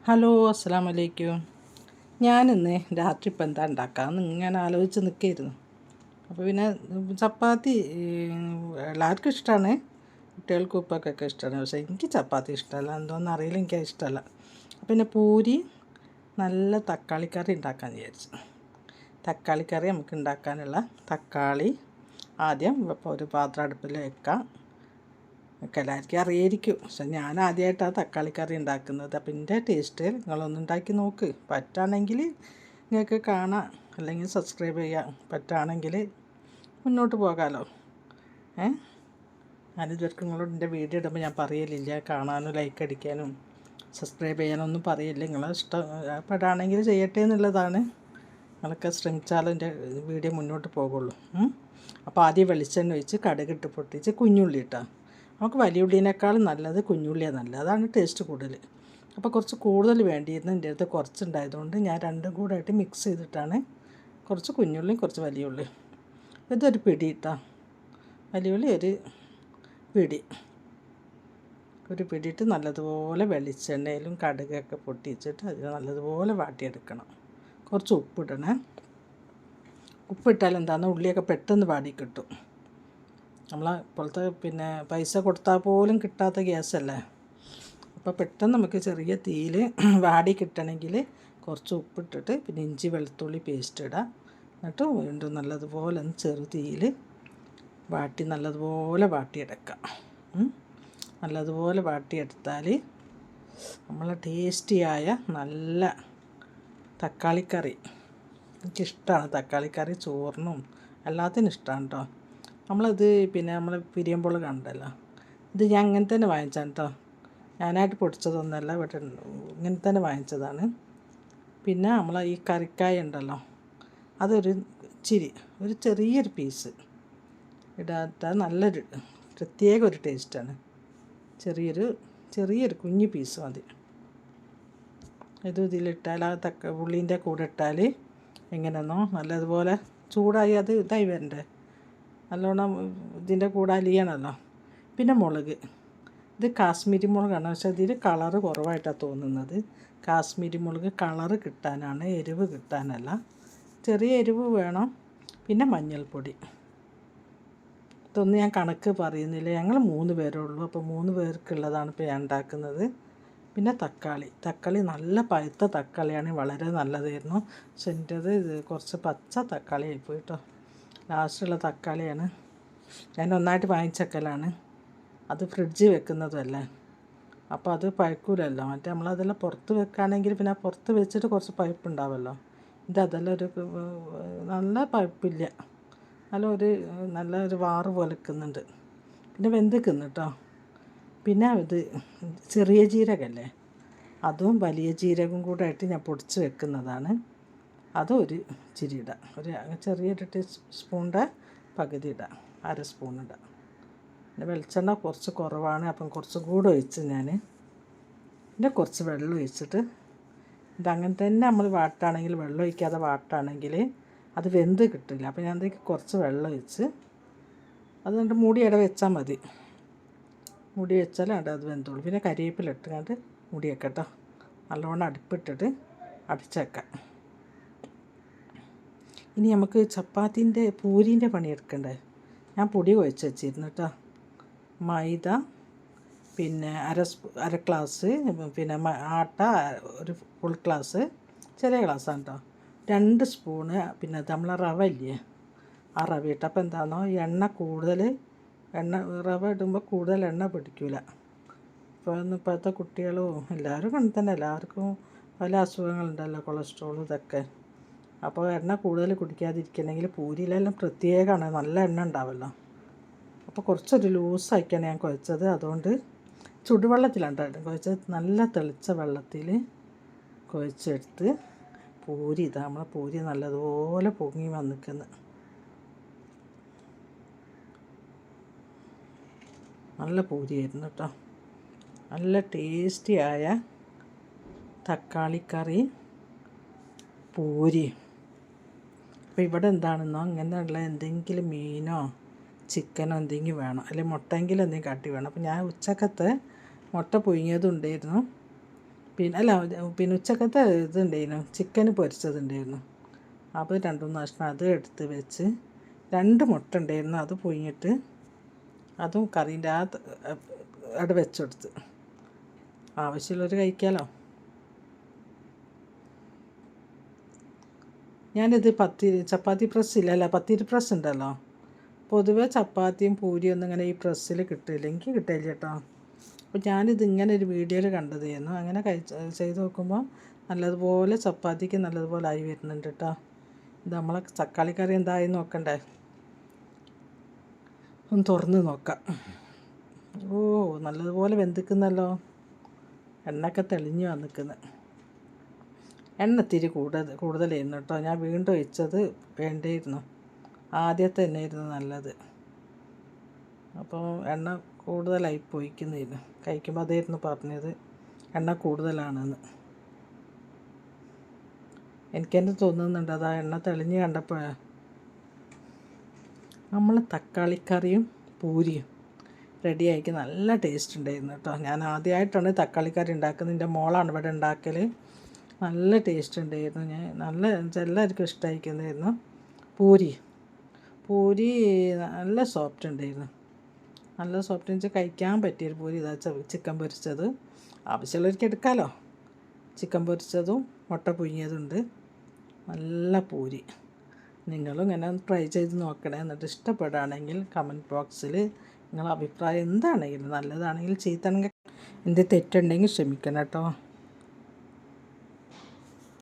Hello, അസ്സലാമു അലൈക്കും. ഞാനിന്ന് രാത്രി ഇപ്പം എന്താ ഉണ്ടാക്കാമെന്ന് ഇങ്ങനെ ആലോചിച്ച് നിൽക്കുകയായിരുന്നു. അപ്പോൾ പിന്നെ ചപ്പാത്തി എല്ലാവർക്കും ഇഷ്ടമാണ്, കുട്ടികൾക്കും ഉപ്പക്കൊക്കെ ഇഷ്ടമാണ്. പക്ഷേ എനിക്ക് ചപ്പാത്തി ഇഷ്ടമല്ല, എന്തോന്ന് അറിയില്ല, എനിക്കത് ഇഷ്ടമല്ല. അപ്പോൾ പിന്നെ പൂരി നല്ല തക്കാളിക്കറി ഉണ്ടാക്കാമെന്ന് വിചാരിച്ചു. തക്കാളിക്കറി നമുക്ക് ഉണ്ടാക്കാനുള്ള തക്കാളി ആദ്യം ഒരു പാത്രം അടുപ്പിൽ വെക്കാം. ഒക്കെ എല്ലാവർക്കും അറിയായിരിക്കും, പക്ഷെ ഞാൻ ആദ്യമായിട്ടാണ് തക്കാളിക്കറി ഉണ്ടാക്കുന്നത്. അപ്പം എൻ്റെ ടേസ്റ്റ് നിങ്ങളൊന്ന് ഉണ്ടാക്കി നോക്ക്. പറ്റുകയാണെങ്കിൽ നിങ്ങൾക്ക് കാണാം, അല്ലെങ്കിൽ സബ്സ്ക്രൈബ് ചെയ്യാം. പറ്റുകയാണെങ്കിൽ മുന്നോട്ട് പോകാമല്ലോ. ഞാനിതുവരെ നിങ്ങളോട് എൻ്റെ വീഡിയോ ഇടുമ്പോൾ ഞാൻ പറയലില്ല കാണാനും ലൈക്ക് അടിക്കാനും സബ്സ്ക്രൈബ് ചെയ്യാനൊന്നും പറയില്ല. നിങ്ങളെ ഇഷ്ടപ്പെടുകയാണെങ്കിൽ ചെയ്യട്ടെ എന്നുള്ളതാണ്. നിങ്ങളൊക്കെ ശ്രമിച്ചാലും എൻ്റെ വീഡിയോ മുന്നോട്ട് പോകുള്ളൂ. അപ്പോൾ ആദ്യം വെളിച്ചെണ്ണ ഒഴിച്ച് കടുകിട്ട് പൊട്ടിച്ച് കുഞ്ഞുള്ളി ഇട്ടാൽ നമുക്ക് വലിയ ഉള്ളിനേക്കാളും നല്ലത് കുഞ്ഞുള്ളിയാണ് നല്ലത്, അതാണ് ടേസ്റ്റ് കൂടുതൽ. അപ്പോൾ കുറച്ച് കൂടുതൽ വേണ്ടിയിരുന്നു, എൻ്റെ അടുത്ത് കുറച്ചുണ്ടായതുകൊണ്ട് ഞാൻ രണ്ടും കൂടെ ആയിട്ട് മിക്സ് ചെയ്തിട്ടാണ്. കുറച്ച് കുഞ്ഞുള്ളിയും കുറച്ച് വലിയ ഉള്ളി, ഇതൊരു പിടി ഇട്ടാൽ വലിയ ഉള്ളി ഒരു പിടിയിട്ട് നല്ലതുപോലെ വെളിച്ചെണ്ണയിലും കടുകൊക്കെ പൊട്ടിച്ചിട്ട് അത് നല്ലതുപോലെ വാട്ടിയെടുക്കണം. കുറച്ച് ഉപ്പിടണേ. ഉപ്പിട്ടാൽ എന്താണെന്ന് ഉള്ളിയൊക്കെ പെട്ടെന്ന് വാടി കിട്ടും. ഇപ്പോഴത്തെ പൈസ കൊടുത്താൽ പോലും കിട്ടാത്ത ഗ്യാസല്ലേ, അപ്പോൾ പെട്ടെന്ന് നമുക്ക് ചെറിയ തീയിൽ വാടി കിട്ടണമെങ്കിൽ കുറച്ച് ഉപ്പിട്ടിട്ട് പിന്നെ ഇഞ്ചി വെളുത്തുള്ളി പേസ്റ്റ് ഇടാം. എന്നിട്ട് വീണ്ടും നല്ലതുപോലെ ഒന്ന് ചെറു തീയിൽ നല്ലതുപോലെ വാട്ടിയെടുക്കാം. നല്ലതുപോലെ വാട്ടിയെടുത്താൽ നമ്മളെ ടേസ്റ്റിയായ നല്ല തക്കാളിക്കറി, എനിക്കിഷ്ടമാണ് തക്കാളിക്കറി, ചോറിനും എല്ലാത്തിനും ഇഷ്ടമാണ് കേട്ടോ. നമ്മളത് നമ്മൾ പിരിയുമ്പോൾ കണ്ടല്ലോ, ഇത് ഞാൻ അങ്ങനെ തന്നെ വാങ്ങിച്ചാണ് കേട്ടോ, ഞാനായിട്ട് പൊടിച്ചതൊന്നുമല്ല, ഇവിടെ ഇങ്ങനെ തന്നെ വാങ്ങിച്ചതാണ്. പിന്നെ നമ്മൾ ഈ കറിക്കായ ഉണ്ടല്ലോ, അതൊരു ചെറിയൊരു പീസ് ഇടാത്ത നല്ലൊരു പ്രത്യേക ഒരു ടേസ്റ്റാണ്. ചെറിയൊരു കുഞ്ഞു പീസ് മതി. ഇതിലിട്ടാൽ ആ ഉള്ളീൻ്റെ കൂടെ ഇട്ടാൽ എങ്ങനെയെന്നോ നല്ലതുപോലെ ചൂടായി അത് ഇതായി വരണ്ടേ, നല്ലോണം ഇതിൻ്റെ കൂടെ അലിയണമല്ലോ. പിന്നെ മുളക്, ഇത് കാശ്മീരി മുളകാണ്, പക്ഷേ ഇതിൽ കളറ് കുറവായിട്ടാണ് തോന്നുന്നത്. കാശ്മീരി മുളക് കളറ് കിട്ടാനാണ്, എരിവ് കിട്ടാനല്ല. ചെറിയ എരിവ് വേണം. പിന്നെ മഞ്ഞൾപ്പൊടി, ഇതൊന്നും ഞാൻ കണക്ക് പറയുന്നില്ല, ഞങ്ങൾ 3 പേരേ ഉള്ളൂ, അപ്പോൾ 3 പേർക്കുള്ളതാണ് ഇപ്പോൾ ഞാൻ ഉണ്ടാക്കുന്നത്. പിന്നെ തക്കാളി നല്ല പഴുത്ത തക്കാളിയാണ്, വളരെ നല്ലതായിരുന്നു. പക്ഷെ എൻ്റേത് കുറച്ച് പച്ച തക്കാളി ആയിപ്പോയി കേട്ടോ. ലാസ്റ്റുള്ള തക്കാളിയാണ്, ഞാൻ ഒന്നായിട്ട് വാങ്ങിച്ചേക്കലാണ്. അത് ഫ്രിഡ്ജിൽ വെക്കുന്നതല്ലേ, അപ്പോൾ അത് പഴുക്കൂലല്ലോ. മറ്റേ നമ്മളതെല്ലാം പുറത്ത് വെക്കുകയാണെങ്കിൽ പിന്നെ പുറത്ത് വെച്ചിട്ട് കുറച്ച് പഴുപ്പുണ്ടാവുമല്ലോ. ഇതെല്ലാം നല്ല പഴുപ്പില്ല, നല്ലൊരു വാറ് പോലെ നിൽക്കുന്നുണ്ട്. പിന്നെ വെന്തിക്കുന്നു കേട്ടോ. പിന്നെ ഇത് ചെറിയ ജീരകമല്ലേ, അതും വലിയ ജീരകം കൂടെ ആയിട്ട് ഞാൻ പൊടിച്ച് വെക്കുന്നതാണ്. അതൊരു ഇച്ചിരി ഇടാം, ഒരു ചെറിയൊരു ടീസ്പൂണിൻ്റെ പകുതി ഇടാം, 1/2 സ്പൂൺ ഇടാം. പിന്നെ വെളിച്ചെണ്ണ കുറച്ച് കുറവാണ്, അപ്പം കുറച്ച് കൂടെ ഒഴിച്ച് ഞാൻ പിന്നെ കുറച്ച് വെള്ളം ഒഴിച്ചിട്ട് ഇതങ്ങനെ തന്നെ നമ്മൾ വാട്ടാണെങ്കിൽ, വെള്ളം ഒഴിക്കാതെ വാട്ടാണെങ്കിൽ അത് വെന്ത് കിട്ടില്ല. അപ്പോൾ ഞാൻ കുറച്ച് വെള്ളം ഒഴിച്ച് അതുകൊണ്ട് മൂടി വെച്ചാൽ മതി. മൂടി വെച്ചാൽ അത് വെന്തോളൂ. പിന്നെ കരിവേപ്പില ഇട്ടുകൊണ്ട് മൂടി വെക്കട്ടോ, നല്ലോണം അടുപ്പിട്ടിട്ട് അടിച്ചേക്കാം. ഇനി നമുക്ക് പൂരീൻ്റെ പണിയെടുക്കണ്ടേ. ഞാൻ പൊടി കുഴച്ച് വെച്ചിരുന്നു കേട്ടോ. മൈദ പിന്നെ അര ഗ്ലാസ്, പിന്നെ ആട്ട ഒരു ഫുൾ ഗ്ലാസ്, ചെറിയ ഗ്ലാസ്സാണ് കേട്ടോ. 2 സ്പൂണ് പിന്നെ നമ്മളെ റവ ഇല്ലേ, ആ റവ ഇട്ട്. അപ്പോൾ എന്താണെന്നോ റവ ഇടുമ്പോൾ കൂടുതൽ എണ്ണ പിടിക്കില്ല. ഇപ്പോഴത്തെ കുട്ടികളും എല്ലാവരും കണ്ടു തന്നെ, എല്ലാവർക്കും പല അസുഖങ്ങളുണ്ടല്ലോ, കൊളസ്ട്രോൾ ഇതൊക്കെ. അപ്പോൾ എണ്ണ കൂടുതൽ കുടിക്കാതിരിക്കണമെങ്കിൽ പൂരിയിലെല്ലാം പ്രത്യേകമാണ്, നല്ല എണ്ണ ഉണ്ടാവുമല്ലോ. അപ്പോൾ കുറച്ചൊരു ലൂസാക്കിയാണ് ഞാൻ കുഴച്ചത്. അതുകൊണ്ട് ചുടുവെള്ളത്തിലാണ് കുഴച്ചത്, നല്ല തെളിച്ച വെള്ളത്തിൽ കുഴച്ചെടുത്ത് നമ്മളെ പൂരി നല്ലതുപോലെ പൊങ്ങി വന്നിക്കുന്നു. നല്ല പൂരിയായിരുന്നു കേട്ടോ, നല്ല ടേസ്റ്റിയായ തക്കാളിക്കറി പൂരി. അപ്പോൾ ഇവിടെ എന്താണെന്നോ ഇങ്ങനെയുള്ള എന്തെങ്കിലും മീനോ ചിക്കനോ എന്തെങ്കിലും വേണം, അല്ലെങ്കിൽ മുട്ടയെങ്കിലും എന്തെങ്കിലും കാട്ടി വേണം. അപ്പോൾ ഞാൻ ഉച്ചക്കത്തെ മുട്ട പുഴുങ്ങിയതും ഉണ്ടായിരുന്നു, പിന്നെ അല്ല പിന്നെ ഉച്ചക്കത്തെ ഇതുണ്ടായിരുന്നു, ചിക്കൻ പൊരിച്ചതുണ്ടായിരുന്നു. അപ്പോൾ 2-3 കഷ്ണം അത് എടുത്ത് വെച്ച് 2 മുട്ട ഉണ്ടായിരുന്നു, അത് പുഴുങ്ങിയിട്ട് അതും കറീൻ്റെ അവിടെ വെച്ചെടുത്ത് ആവശ്യമുള്ളവർ കഴിക്കാമല്ലോ. ഞാനിത് ചപ്പാത്തി പ്രസ്സില്ല, പത്തിരി പ്രസ് ഉണ്ടല്ലോ. പൊതുവെ ചപ്പാത്തിയും പൂരിയും ഒന്നും ഇങ്ങനെ ഈ പ്രസ്സിൽ കിട്ടില്ല, എനിക്ക് കിട്ടില്ല കേട്ടോ. അപ്പോൾ ഞാനിത് ഇങ്ങനെ ഒരു വീഡിയോയിൽ കണ്ടതായിരുന്നു. അങ്ങനെ ചെയ്ത് നോക്കുമ്പോൾ നല്ലതുപോലെ ചപ്പാത്തിക്ക് നല്ലതുപോലെ ആയി വരുന്നുണ്ട് കേട്ടോ. ഇത് നമ്മളെ തക്കാളി കറി എന്തായി നോക്കണ്ടേ, ഒന്ന് തുറന്ന് നോക്കാം. ഓ, നല്ലതുപോലെ വെന്തിക്കുന്നല്ലോ, എണ്ണയൊക്കെ തെളിഞ്ഞ് വന്നിക്കുന്നത്. എണ്ണ ഇത്തിരി കൂടുതലായിരുന്നു കേട്ടോ. ഞാൻ വീണ്ടും ഒഴിച്ചത് വേണ്ടിയിരുന്നു, ആദ്യത്തെ തന്നെയായിരുന്നു നല്ലത്. അപ്പോൾ എണ്ണ കൂടുതലായി പോയിക്കുന്നില്ല, കഴിക്കുമ്പോൾ അതായിരുന്നു പറഞ്ഞത് എണ്ണ കൂടുതലാണെന്ന്. എനിക്കെന്നെ തോന്നുന്നുണ്ട്, അതാ എണ്ണ തെളിഞ്ഞ് കണ്ടപ്പോഴാണ്. നമ്മൾ തക്കാളിക്കറിയും പൂരിയും റെഡിയാക്കി നല്ല ടേസ്റ്റ് ഉണ്ടായിരുന്നു കേട്ടോ. ഞാൻ ആദ്യമായിട്ടാണ് തക്കാളിക്കറി ഉണ്ടാക്കുന്നത്, എൻ്റെ മോളാണ് ഇവിടെ ഉണ്ടാക്കൽ. നല്ല ടേസ്റ്റ് ഉണ്ടായിരുന്നു. എല്ലാവർക്കും ഇഷ്ടമായിരിക്കുന്നതായിരുന്നു. പൂരി നല്ല സോഫ്റ്റ് ഉണ്ടായിരുന്നു, നല്ല സോഫ്റ്റ് എന്ന് വെച്ചാൽ കഴിക്കാൻ പറ്റിയൊരു പൂരി. ഇതാ ചിക്കൻ പൊരിച്ചത്, ആവശ്യമുള്ളവർക്ക് എടുക്കാമല്ലോ. ചിക്കൻ പൊരിച്ചതും മുട്ട പുഴുങ്ങിയതുണ്ട്, നല്ല പൂരി. നിങ്ങളും ഇങ്ങനെ ട്രൈ ചെയ്ത് നോക്കണേ. എന്നിട്ട് ഇഷ്ടപ്പെടുകയാണെങ്കിൽ കമൻറ്റ് ബോക്സിൽ നിങ്ങളെ അഭിപ്രായം എന്താണെങ്കിലും, നല്ലതാണെങ്കിൽ ചീത്തണെങ്കിൽ എന്ത് തെറ്റുണ്ടെങ്കിൽ ക്ഷമിക്കണം കേട്ടോ.